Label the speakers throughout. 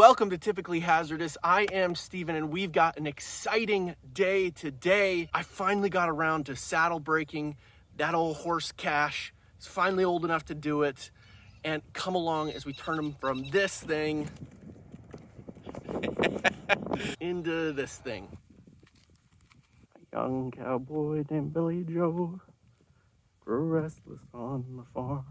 Speaker 1: welcome to Typically Hazardous. I am Steven and we've got an exciting day today. I finally got around to saddle breaking that old horse Cash. He's finally old enough to do it. And come along as we turn him from this thing into this thing. A young cowboy named Billy Joe grew restless on the farm.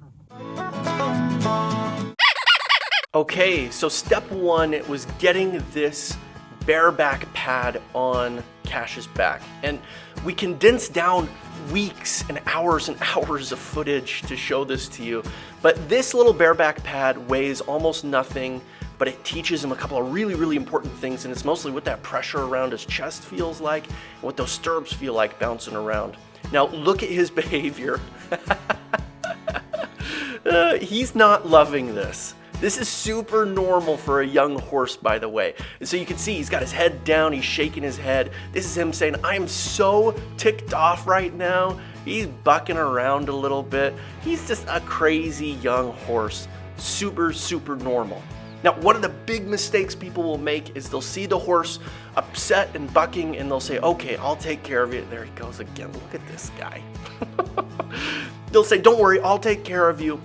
Speaker 1: Okay, so step one was getting this bareback pad on Cash's back. And we condensed down weeks and hours of footage to show this to you. But this little bareback pad weighs almost nothing, but it teaches him a couple of really important things, and it's mostly what that pressure around his chest feels like and what those stirrups feel like bouncing around. Now look at his behavior. He's not loving this. This is super normal for a young horse, by the way. And so you can see he's got his head down, he's shaking his head. This is him saying, I'm so ticked off right now. He's bucking around a little bit. He's just a crazy young horse. Super normal. Now, one of the big mistakes people will make is they'll see the horse upset and bucking and they'll say, okay, I'll take care of it. There he goes again. Look at this guy. They'll say, don't worry, I'll take care of you.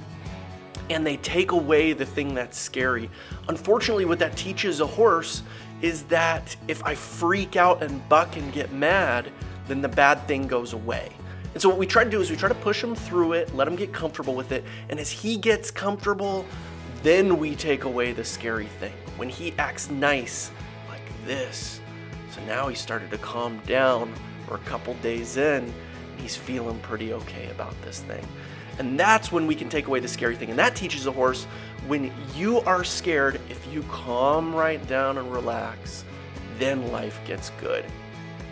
Speaker 1: And they take away the thing that's scary. Unfortunately, what that teaches a horse is that if I freak out and buck and get mad, then the bad thing goes away. And so what we try to do is we try to push him through it, let him get comfortable with it, and as he gets comfortable, then we take away the scary thing. When he acts nice, like this. So now he started to calm down. We're a couple days in, he's feeling pretty okay about this thing. And that's when we can take away the scary thing. And that teaches a horse, when you are scared, if you calm right down and relax, then life gets good.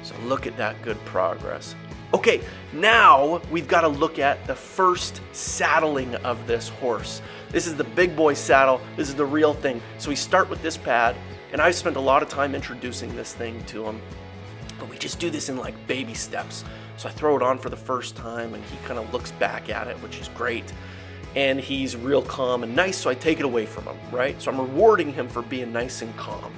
Speaker 1: So look at that good progress. Okay, now we've got to look at the first saddling of this horse. This is the big boy saddle. This is the real thing. So we start with this pad, and I've spent a lot of time introducing this thing to him. But we just do this in like baby steps. So I throw it on for the first time and he kind of looks back at it, which is great. And he's real calm and nice, so I take it away from him, right? So I'm rewarding him for being nice and calm.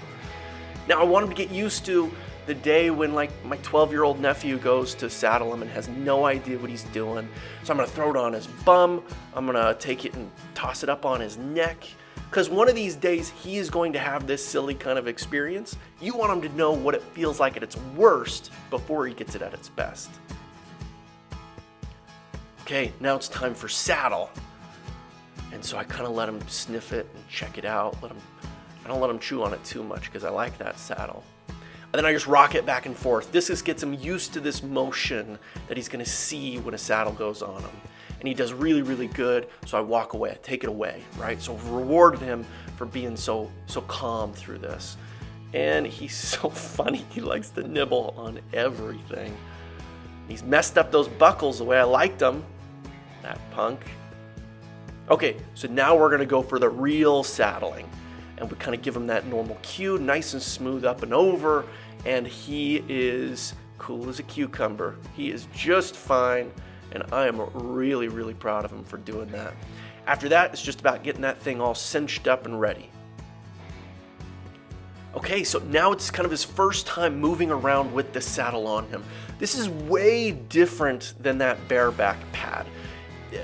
Speaker 1: Now I want him to get used to the day when like my 12-year-old nephew goes to saddle him and has no idea what he's doing. So I'm gonna throw it on his bum. I'm gonna take it and toss it up on his neck. Because one of these days, he is going to have this silly kind of experience. You want him to know what it feels like at its worst before he gets it at its best. Okay, now it's time for saddle. And so I kind of let him sniff it and check it out. I don't let him chew on it too much because I like that saddle. And then I just rock it back and forth. This just gets him used to this motion that he's gonna see when a saddle goes on him. And he does really good, so I walk away, I take it away, right? So I've rewarded him for being so calm through this. And he's so funny, he likes to nibble on everything. He's messed up those buckles the way I liked them, that punk. Okay, so now we're gonna go for the real saddling. And we kind of give him that normal cue, nice and smooth up and over, and he is cool as a cucumber. He is just fine. And I am really proud of him for doing that. After that, it's just about getting that thing all cinched up and ready. Okay, so now it's kind of his first time moving around with the saddle on him. This is way different than that bareback pad.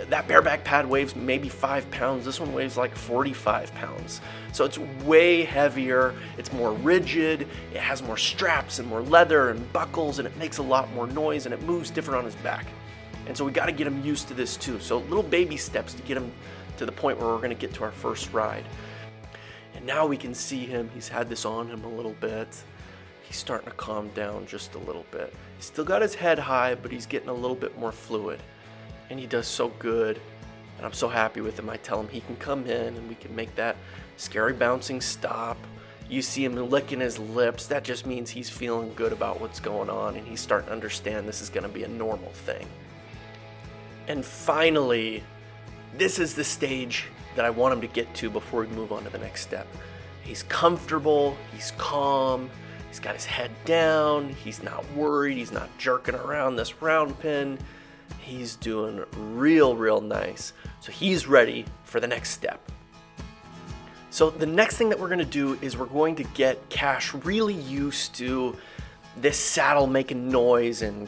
Speaker 1: That bareback pad weighs maybe 5 pounds. This one weighs like 45 pounds. So it's way heavier, it's more rigid, it has more straps and more leather and buckles, and it makes a lot more noise, and it moves different on his back. And so we got to get him used to this too. So little baby steps to get him to the point where we're going to get to our first ride. And now we can see him. He's had this on him a little bit. He's starting to calm down just a little bit. He's still got his head high, but he's getting a little bit more fluid. And he does so good. And I'm so happy with him. I tell him he can come in and we can make that scary bouncing stop. You see him licking his lips. That just means he's feeling good about what's going on, and he's starting to understand this is going to be a normal thing. And finally, this is the stage that I want him to get to before we move on to the next step. He's comfortable, he's calm, he's got his head down, he's not worried, he's not jerking around this round pin. He's doing real nice. So he's ready for the next step. So the next thing that we're gonna do is we're going to get Cash really used to this saddle making noise and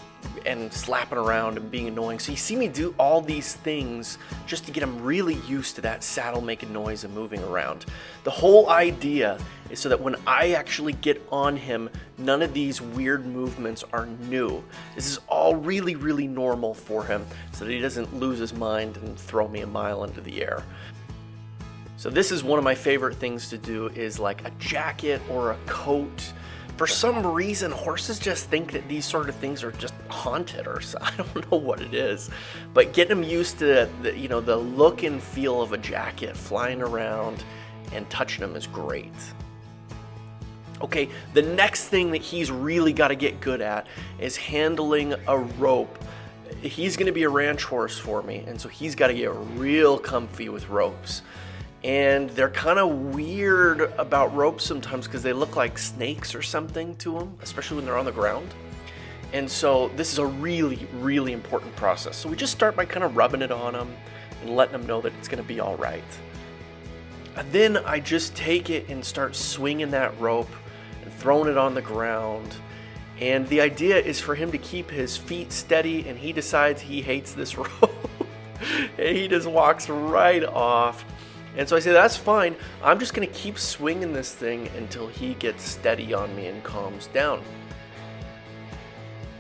Speaker 1: slapping around and being annoying. So you see me do all these things just to get him really used to that saddle making noise and moving around. The whole idea is so that when I actually get on him, none of these weird movements are new. This is all really, really normal for him so that he doesn't lose his mind and throw me a mile into the air. So this is one of my favorite things to do, is like a jacket or a coat. For some reason, horses just think that these sort of things are just haunted, or I don't know what it is. But getting them used to the look and feel of a jacket, flying around and touching them is great. Okay, the next thing that he's really got to get good at is handling a rope. He's going to be a ranch horse for me, and so he's got to get real comfy with ropes. And they're kind of weird about ropes sometimes because they look like snakes or something to them, especially when they're on the ground. And so this is a really, really important process. So we just start by kind of rubbing it on them and letting them know that it's going to be all right. And then I just take it and start swinging that rope and throwing it on the ground. And the idea is for him to keep his feet steady, and he decides he hates this rope. And he just walks right off. And so I say, that's fine. I'm just going to keep swinging this thing until he gets steady on me and calms down.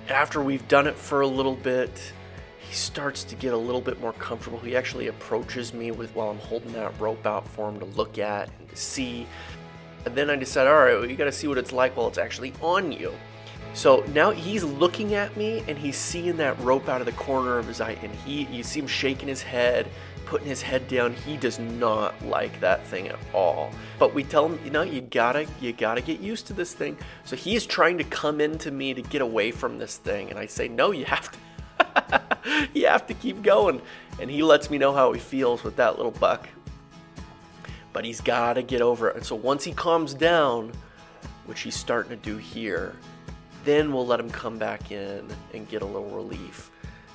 Speaker 1: After we've done it for a little bit, he starts to get a little bit more comfortable. He actually approaches me while I'm holding that rope out for him to look at and to see. And then I decide, all right, well, you got to see what it's like while it's actually on you. So now he's looking at me and he's seeing that rope out of the corner of his eye, and you see him shaking his head, putting his head down. He does not like that thing at all. But we tell him, you gotta get used to this thing. So he is trying to come into me to get away from this thing, and I say, no, you have to you have to keep going. And he lets me know how he feels with that little buck. But he's gotta get over it. And so once he calms down, which he's starting to do here, then we'll let him come back in and get a little relief.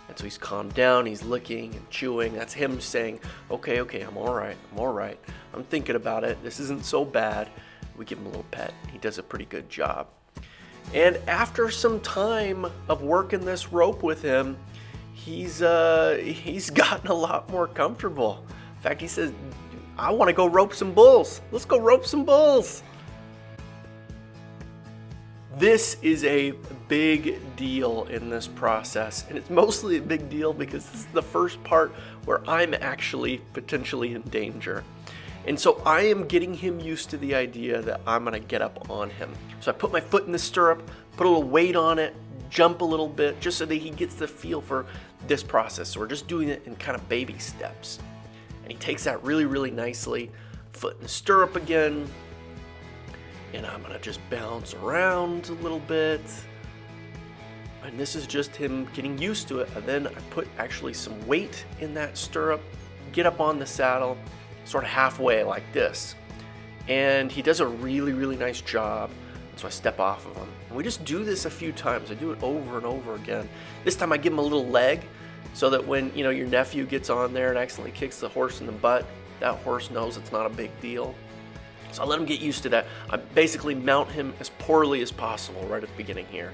Speaker 1: And so he's calmed down, he's licking and chewing. That's him saying, okay, I'm all right. I'm thinking about it. This isn't so bad. We give him a little pet. He does a pretty good job. And after some time of working this rope with him, he's gotten a lot more comfortable. In fact, he says, I want to go rope some bulls. Let's go rope some bulls. This is a big deal in this process, and it's mostly a big deal because this is the first part where I'm actually potentially in danger. And so I am getting him used to the idea that I'm gonna get up on him. So I put my foot in the stirrup, put a little weight on it, jump a little bit, just so that he gets the feel for this process. So we're just doing it in kind of baby steps. And he takes that really, really nicely. Foot in the stirrup again. And I'm gonna just bounce around a little bit. And this is just him getting used to it. And then I put actually some weight in that stirrup, get up on the saddle, sort of halfway like this. And he does a really, really nice job. So I step off of him. And we just do this a few times. I do it over and over again. This time I give him a little leg so that when your nephew gets on there and accidentally kicks the horse in the butt, that horse knows it's not a big deal. So I let him get used to that. I basically mount him as poorly as possible right at the beginning here.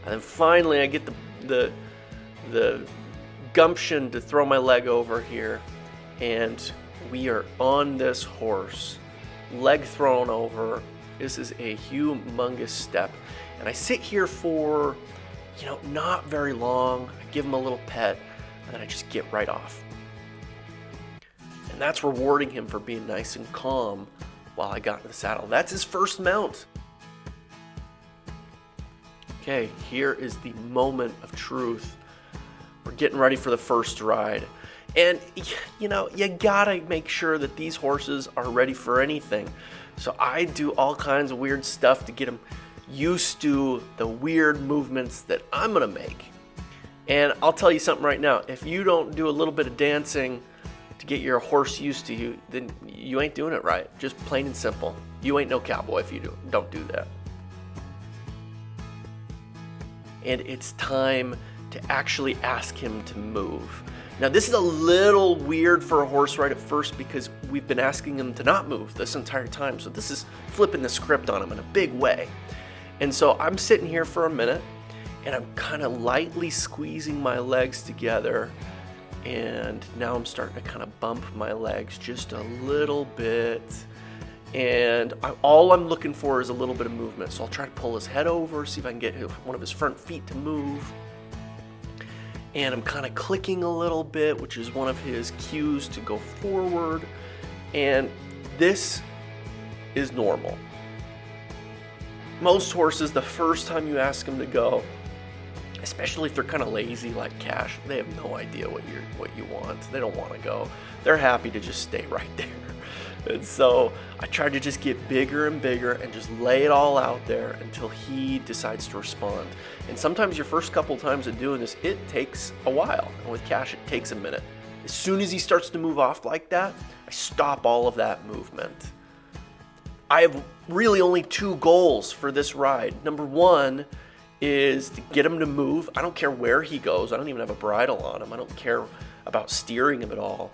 Speaker 1: And then finally I get the gumption to throw my leg over here, and we are on this horse, leg thrown over. This is a humongous step. And I sit here for, not very long. I give him a little pet, and then I just get right off. And that's rewarding him for being nice and calm while I got in the saddle. That's his first mount. Okay, here is the moment of truth. We're getting ready for the first ride. And, you gotta make sure that these horses are ready for anything. So I do all kinds of weird stuff to get them used to the weird movements that I'm gonna make. And I'll tell you something right now. If you don't do a little bit of dancing to get your horse used to you, then you ain't doing it right. Just plain and simple. You ain't no cowboy if you don't do that. And it's time to actually ask him to move. Now this is a little weird for a horse ride at first because we've been asking him to not move this entire time. So this is flipping the script on him in a big way. And so I'm sitting here for a minute, and I'm kind of lightly squeezing my legs together. And now I'm starting to kind of bump my legs just a little bit. And all I'm looking for is a little bit of movement. So I'll try to pull his head over, see if I can get one of his front feet to move. And I'm kind of clicking a little bit, which is one of his cues to go forward. And this is normal. Most horses, the first time you ask them to go, especially if they're kind of lazy like Cash, they have no idea what you want. They don't want to go. They're happy to just stay right there. And so I tried to just get bigger and bigger and just lay it all out there until he decides to respond. And sometimes your first couple times of doing this, it takes a while. And with Cash, it takes a minute. As soon as he starts to move off like that, I stop all of that movement. I have really only 2 goals for this ride. Number 1 is to get him to move. I don't care where he goes. I don't even have a bridle on him. I don't care about steering him at all.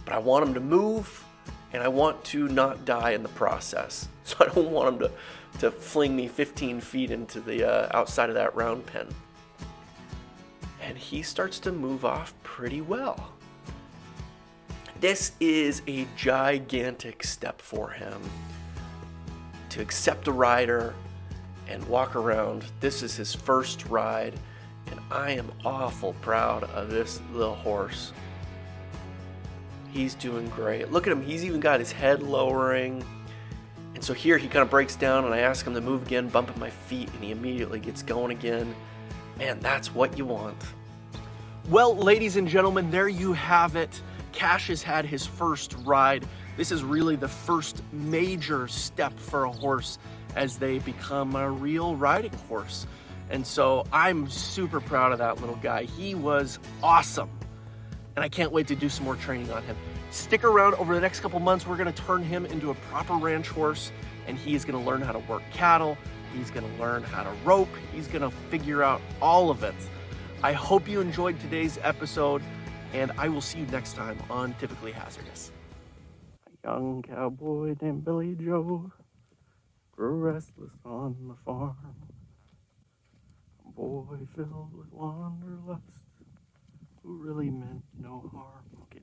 Speaker 1: But I want him to move, and I want to not die in the process. So I don't want him to fling me 15 feet into the outside of that round pen. And he starts to move off pretty well. This is a gigantic step for him to accept a rider and walk around. This is his first ride, and I am awful proud of this little horse. He's doing great. Look at him, he's even got his head lowering. And so here he kind of breaks down, and I ask him to move again, bumping my feet, and he immediately gets going again. Man, that's what you want. Well, ladies and gentlemen, there you have it. Cash has had his first ride. This is really the first major step for a horse as they become a real riding horse. And so I'm super proud of that little guy. He was awesome. And I can't wait to do some more training on him. Stick around. Over the next couple months, we're gonna turn him into a proper ranch horse, and he's gonna learn how to work cattle. He's gonna learn how to rope. He's gonna figure out all of it. I hope you enjoyed today's episode, and I will see you next time on Typically Hazardous. A young cowboy named Billy Joe grew restless on the farm. A boy filled with wanderlust who really meant no harm. Okay,